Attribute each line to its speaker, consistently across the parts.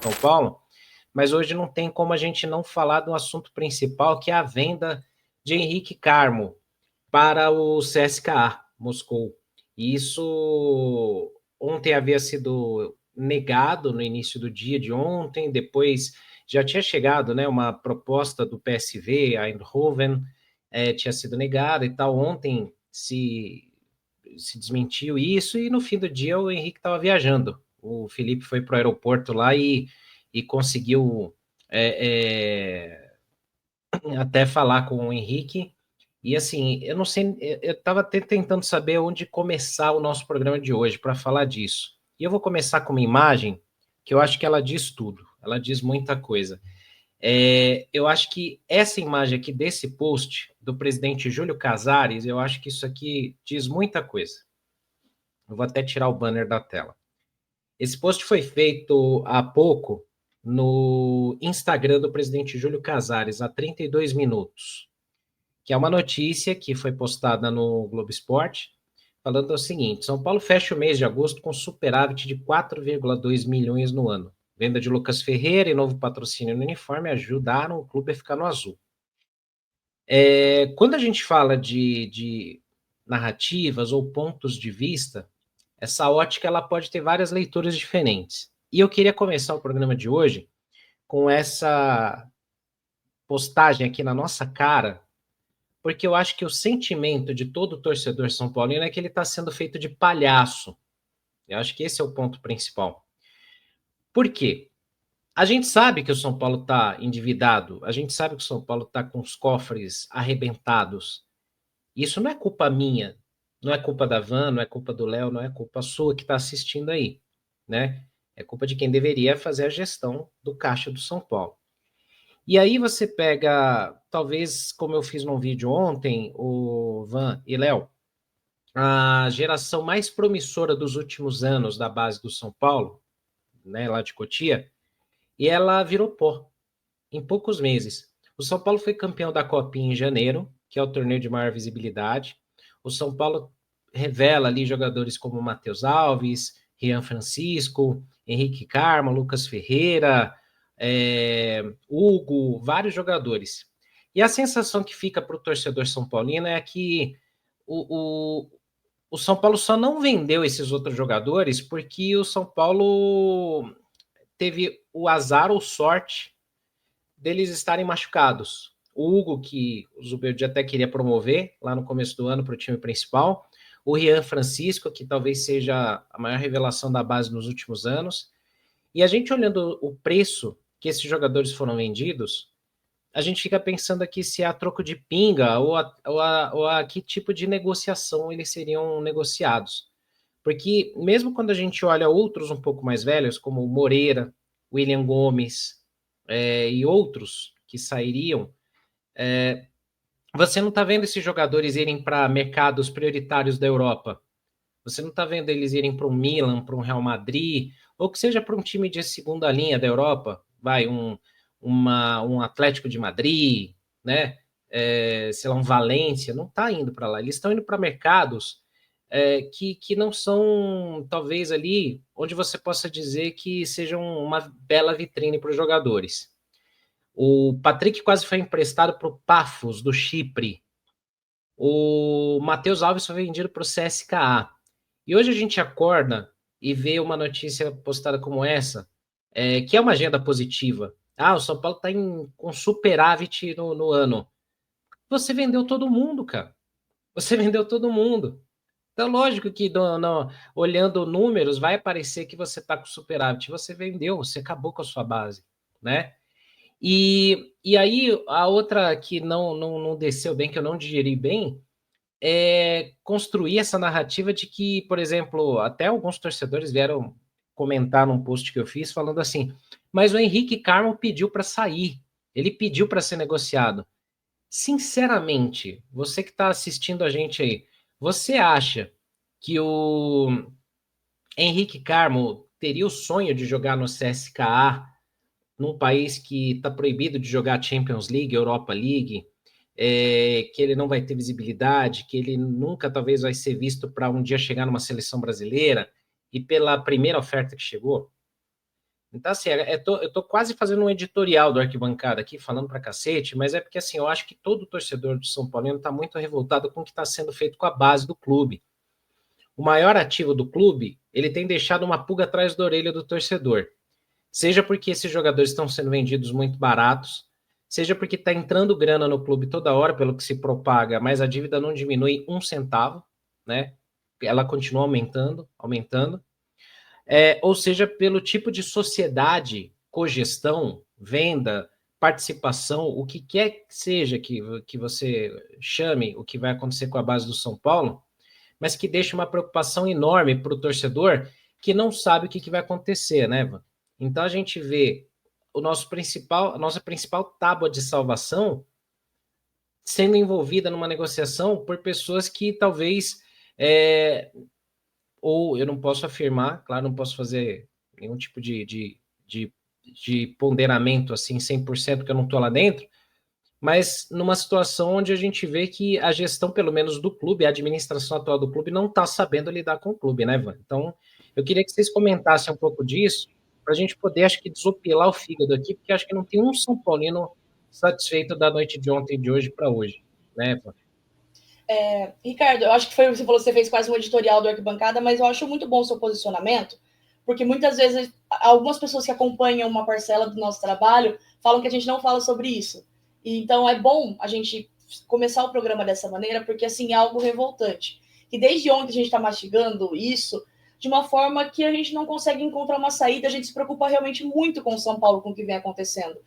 Speaker 1: São Paulo, mas hoje não tem como a gente não falar do assunto principal, que é a venda de Henrique Carmo para o CSKA Moscou. E isso ontem havia sido negado no início do dia de ontem, depois já tinha chegado, né, uma proposta do PSV, a Eindhoven, tinha sido negada e tal. Ontem se desmentiu isso, e no fim do dia o Henrique estava viajando. O Felipe foi para o aeroporto lá e conseguiu até falar com o Henrique. E assim, eu não sei, eu estava até tentando saber onde começar o nosso programa de hoje para falar disso. E eu vou começar com uma imagem que eu acho que ela diz tudo, ela diz muita coisa. Eu acho que essa imagem aqui desse post do presidente Júlio Casares, eu acho que isso aqui diz muita coisa. Eu vou até tirar o banner da tela. Esse post foi feito há pouco no Instagram do presidente Júlio Casares, há 32 minutos, que é uma notícia que foi postada no Globo Esporte, falando o seguinte: São Paulo fecha o mês de agosto com superávit de 4,2 milhões no ano. Venda de Lucas Ferreira e novo patrocínio no uniforme ajudaram o clube a ficar no azul. Quando a gente fala de narrativas ou pontos de vista, essa ótica ela pode ter várias leituras diferentes. E eu queria começar o programa de hoje com essa postagem aqui na nossa cara, porque eu acho que o sentimento de todo torcedor são paulino é que ele está sendo feito de palhaço. Eu acho que esse é o ponto principal. Por quê? A gente sabe que o São Paulo está endividado, a gente sabe que o São Paulo está com os cofres arrebentados. Isso não é culpa minha, não é culpa da Van, não é culpa do Léo, não é culpa sua que está assistindo aí, né? É culpa de quem deveria fazer a gestão do caixa do São Paulo. E aí você pega, talvez, como eu fiz num vídeo ontem, o Van e Léo, a geração mais promissora dos últimos anos da base do São Paulo, né, lá de Cotia, e ela virou pó em poucos meses. O São Paulo foi campeão da Copinha em janeiro, que é o torneio de maior visibilidade. O São Paulo revela ali jogadores como Matheus Alves, Rian Francisco, Henrique Carmo, Lucas Ferreira, Hugo, vários jogadores. E a sensação que fica para o torcedor são paulino é que o São Paulo só não vendeu esses outros jogadores porque o São Paulo teve o azar ou sorte deles estarem machucados. O Hugo, que o Zubeldia até queria promover lá no começo do ano para o time principal. O Rian Francisco, que talvez seja a maior revelação da base nos últimos anos. E a gente olhando o preço que esses jogadores foram vendidos, a gente fica pensando aqui se é a troco de pinga ou a que tipo de negociação eles seriam negociados. Porque mesmo quando a gente olha outros um pouco mais velhos, como o Moreira, William Gomes e outros que sairiam, você não está vendo esses jogadores irem para mercados prioritários da Europa. Você não está vendo eles irem para um Milan, para um Real Madrid, ou que seja para um time de segunda linha da Europa, um Atlético de Madrid, né? Sei lá, um Valência, não está indo para lá. Eles estão indo para mercados que não são, talvez, ali onde você possa dizer que sejam uma bela vitrine para os jogadores. O Patrick quase foi emprestado para o Pafos, do Chipre. O Matheus Alves foi vendido para o CSKA. E hoje a gente acorda e vê uma notícia postada como essa, que é uma agenda positiva. Ah, o São Paulo está com superávit no ano. Você vendeu todo mundo, cara. Você vendeu todo mundo. Então, lógico que olhando números, vai parecer que você está com superávit. Você vendeu, você acabou com a sua base, né? E aí, a outra que não desceu bem, que eu não digeri bem, é construir essa narrativa de que, por exemplo, até alguns torcedores vieram comentar num post que eu fiz, falando assim, mas o Henrique Carmo pediu para sair, ele pediu para ser negociado. Sinceramente, você que está assistindo a gente aí, você acha que o Henrique Carmo teria o sonho de jogar no CSKA, num país que está proibido de jogar Champions League, Europa League, que ele não vai ter visibilidade, que ele nunca talvez vai ser visto para um dia chegar numa seleção brasileira, e pela primeira oferta que chegou? Então, assim, eu tô quase fazendo um editorial do Arquibancada aqui, falando pra cacete, mas é porque, assim, eu acho que todo torcedor do São Paulino tá muito revoltado com o que está sendo feito com a base do clube. O maior ativo do clube, ele tem deixado uma pulga atrás da orelha do torcedor. Seja porque esses jogadores estão sendo vendidos muito baratos, seja porque está entrando grana no clube toda hora, pelo que se propaga, mas a dívida não diminui um centavo, né? Ela continua aumentando, aumentando. Ou seja, pelo tipo de sociedade, cogestão, venda, participação, o que quer que seja que você chame, o que vai acontecer com a base do São Paulo, mas que deixa uma preocupação enorme para o torcedor que não sabe o que vai acontecer, né, Ivan? Então a gente vê a nossa principal tábua de salvação sendo envolvida numa negociação por pessoas que talvez, ou eu não posso afirmar, claro, não posso fazer nenhum tipo de ponderamento assim 100%, porque eu não estou lá dentro, mas numa situação onde a gente vê que a gestão, pelo menos do clube, a administração atual do clube, não está sabendo lidar com o clube, né, Ivan? Então, eu queria que vocês comentassem um pouco disso, para a gente poder, acho que, desopilar o fígado aqui, porque acho que não tem um São Paulino satisfeito da noite de ontem e de hoje para hoje, né, Ivan?
Speaker 2: Ricardo, eu acho que foi, você falou que você fez quase um editorial do Arquibancada, mas eu acho muito bom o seu posicionamento, porque muitas vezes algumas pessoas que acompanham uma parcela do nosso trabalho falam que a gente não fala sobre isso. E, então é bom a gente começar o programa dessa maneira, porque assim é algo revoltante. E desde ontem a gente está mastigando isso de uma forma que a gente não consegue encontrar uma saída, a gente se preocupa realmente muito com o São Paulo, com o que vem acontecendo.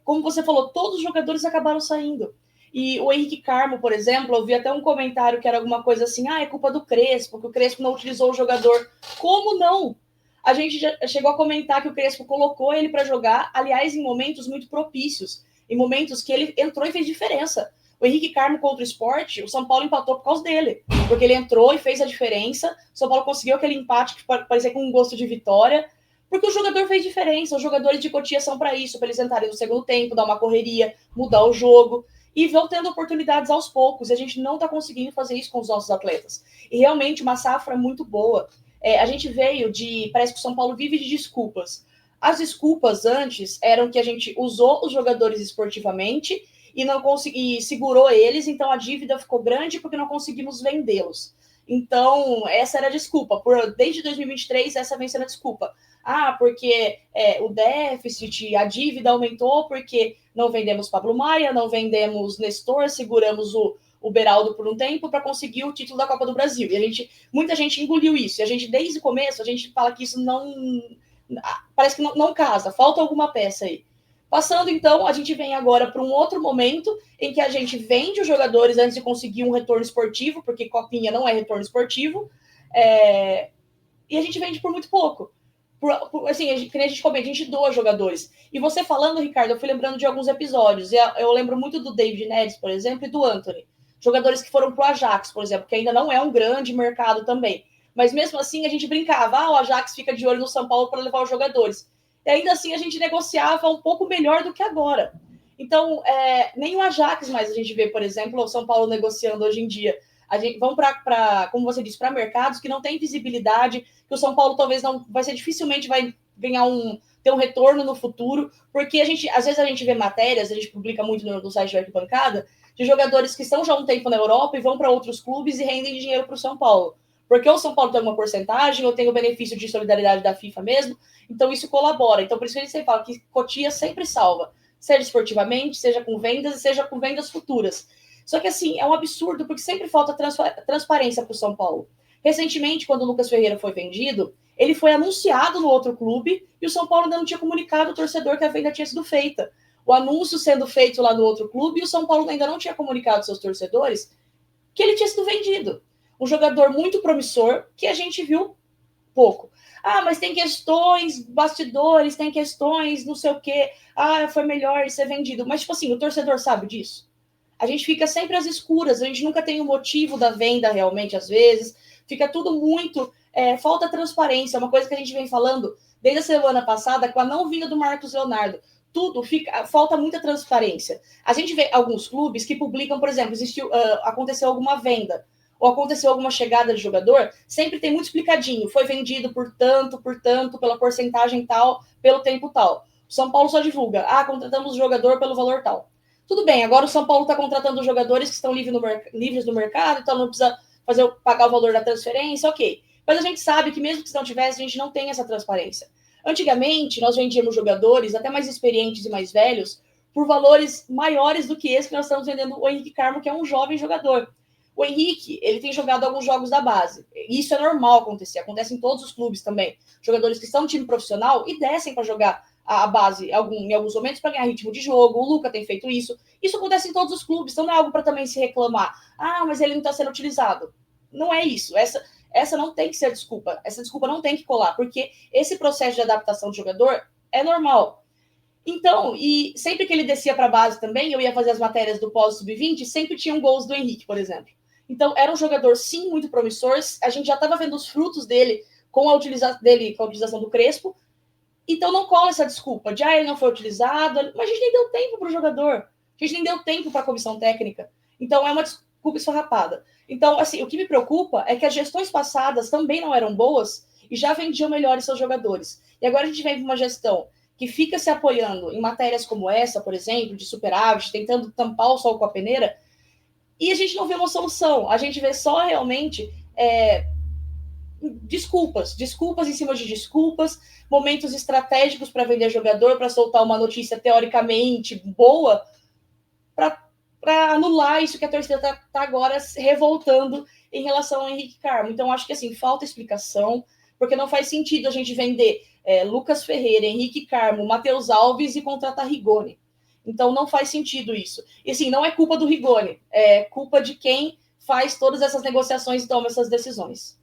Speaker 2: Como você falou, todos os jogadores acabaram saindo. E o Henrique Carmo, por exemplo, eu vi até um comentário que era alguma coisa assim, é culpa do Crespo, que o Crespo não utilizou o jogador. Como não? A gente já chegou a comentar que o Crespo colocou ele para jogar, aliás, em momentos muito propícios, em momentos que ele entrou e fez diferença. O Henrique Carmo contra o Sport, o São Paulo empatou por causa dele, porque ele entrou e fez a diferença, o São Paulo conseguiu aquele empate que parecia com um gosto de vitória, porque o jogador fez diferença, os jogadores de Cotia são para isso, para eles entrarem no segundo tempo, dar uma correria, mudar o jogo, e vão tendo oportunidades aos poucos, e a gente não está conseguindo fazer isso com os nossos atletas. E realmente uma safra muito boa. A gente veio de... Parece que o São Paulo vive de desculpas. As desculpas antes eram que a gente usou os jogadores esportivamente e não consegui, segurou eles, então a dívida ficou grande porque não conseguimos vendê-los. Então, essa era a desculpa. Desde 2023, essa vem sendo a desculpa. Porque o déficit, a dívida aumentou porque não vendemos Pablo Maia, não vendemos Nestor, seguramos o Beraldo por um tempo para conseguir o título da Copa do Brasil. E muita gente engoliu isso. E a gente, desde o começo, a gente fala que isso não... Parece que não casa, falta alguma peça aí. Passando, então, a gente vem agora para um outro momento em que a gente vende os jogadores antes de conseguir um retorno esportivo, porque Copinha não é retorno esportivo, e a gente vende por muito pouco. Assim, que nem a gente comenta, a gente doa jogadores. E você falando, Ricardo, eu fui lembrando de alguns episódios. E eu lembro muito do David Neres, por exemplo, e do Anthony. Jogadores que foram pro Ajax, por exemplo, que ainda não é um grande mercado também. Mas mesmo assim, a gente brincava, o Ajax fica de olho no São Paulo para levar os jogadores. E ainda assim, a gente negociava um pouco melhor do que agora. Então, nem o Ajax mais a gente vê, por exemplo, o São Paulo negociando hoje em dia. Vão para, como você disse, para mercados que não tem visibilidade, que o São Paulo talvez não vai ser, dificilmente vai ganhar ter um retorno no futuro, porque às vezes a gente vê matérias, a gente publica muito no site do Arquibancada, de jogadores que estão já há um tempo na Europa e vão para outros clubes e rendem dinheiro para o São Paulo. Porque o São Paulo tem uma porcentagem, ou tem o benefício de solidariedade da FIFA mesmo, então isso colabora. Então por isso que a gente sempre fala que Cotia sempre salva, seja esportivamente, seja com vendas, seja com vendas futuras. Só que assim, é um absurdo, porque sempre falta transparência para o São Paulo. Recentemente, quando o Lucas Ferreira foi vendido, ele foi anunciado no outro clube e o São Paulo ainda não tinha comunicado ao torcedor que a venda tinha sido feita. O anúncio sendo feito lá no outro clube e o São Paulo ainda não tinha comunicado aos seus torcedores que ele tinha sido vendido. Um jogador muito promissor que a gente viu pouco. Mas tem questões, bastidores, tem questões, não sei o quê. Foi melhor ser vendido. Mas, tipo assim, o torcedor sabe disso? A gente fica sempre às escuras, a gente nunca tem o motivo da venda realmente, às vezes. Fica tudo muito... falta transparência, uma coisa que a gente vem falando desde a semana passada, com a não vinda do Marcos Leonardo. Falta muita transparência. A gente vê alguns clubes que publicam, por exemplo, aconteceu alguma venda. ou aconteceu alguma chegada de jogador, sempre tem muito explicadinho. Foi vendido por tanto, pela porcentagem tal, pelo tempo tal. O São Paulo só divulga, contratamos o jogador pelo valor tal. Tudo bem, agora o São Paulo está contratando jogadores que estão livres no mercado, então não precisa pagar o valor da transferência, ok. Mas a gente sabe que mesmo que se não tivesse, a gente não tem essa transparência. Antigamente, nós vendíamos jogadores, até mais experientes e mais velhos, por valores maiores do que esse que nós estamos vendendo o Henrique Carmo, que é um jovem jogador. O Henrique, ele tem jogado alguns jogos da base. Isso é normal acontecer, acontece em todos os clubes também. Jogadores que estão no time profissional e descem para jogar a base em alguns momentos para ganhar ritmo de jogo. O Luca tem feito isso. Isso acontece em todos os clubes, então não é algo para também se reclamar. Mas ele não está sendo utilizado. Não é isso. Essa não tem que ser a desculpa. Essa desculpa não tem que colar, porque esse processo de adaptação do jogador é normal. Então, e sempre que ele descia para a base também, eu ia fazer as matérias do pós-sub-20, sempre tinham gols do Henrique, por exemplo. Então, era um jogador, sim, muito promissor. A gente já estava vendo os frutos dele com a utilização do Crespo. Então, não cola essa desculpa de ele não foi utilizado. Mas a gente nem deu tempo para o jogador. A gente nem deu tempo para a comissão técnica. Então, é uma desculpa esfarrapada. Então, assim, o que me preocupa é que as gestões passadas também não eram boas e já vendiam melhores seus jogadores. E agora a gente vem para uma gestão que fica se apoiando em matérias como essa, por exemplo, de superávit, tentando tampar o sol com a peneira, e a gente não vê uma solução. A gente vê só realmente desculpas em cima de desculpas, momentos estratégicos para vender jogador, para soltar uma notícia teoricamente boa, para anular isso que a torcida está agora revoltando em relação ao Henrique Carmo. Então, acho que assim, falta explicação, porque não faz sentido a gente vender Lucas Ferreira, Henrique Carmo, Matheus Alves e contratar Rigoni. Então, não faz sentido isso. E, assim, não é culpa do Rigoni, é culpa de quem faz todas essas negociações e toma essas decisões.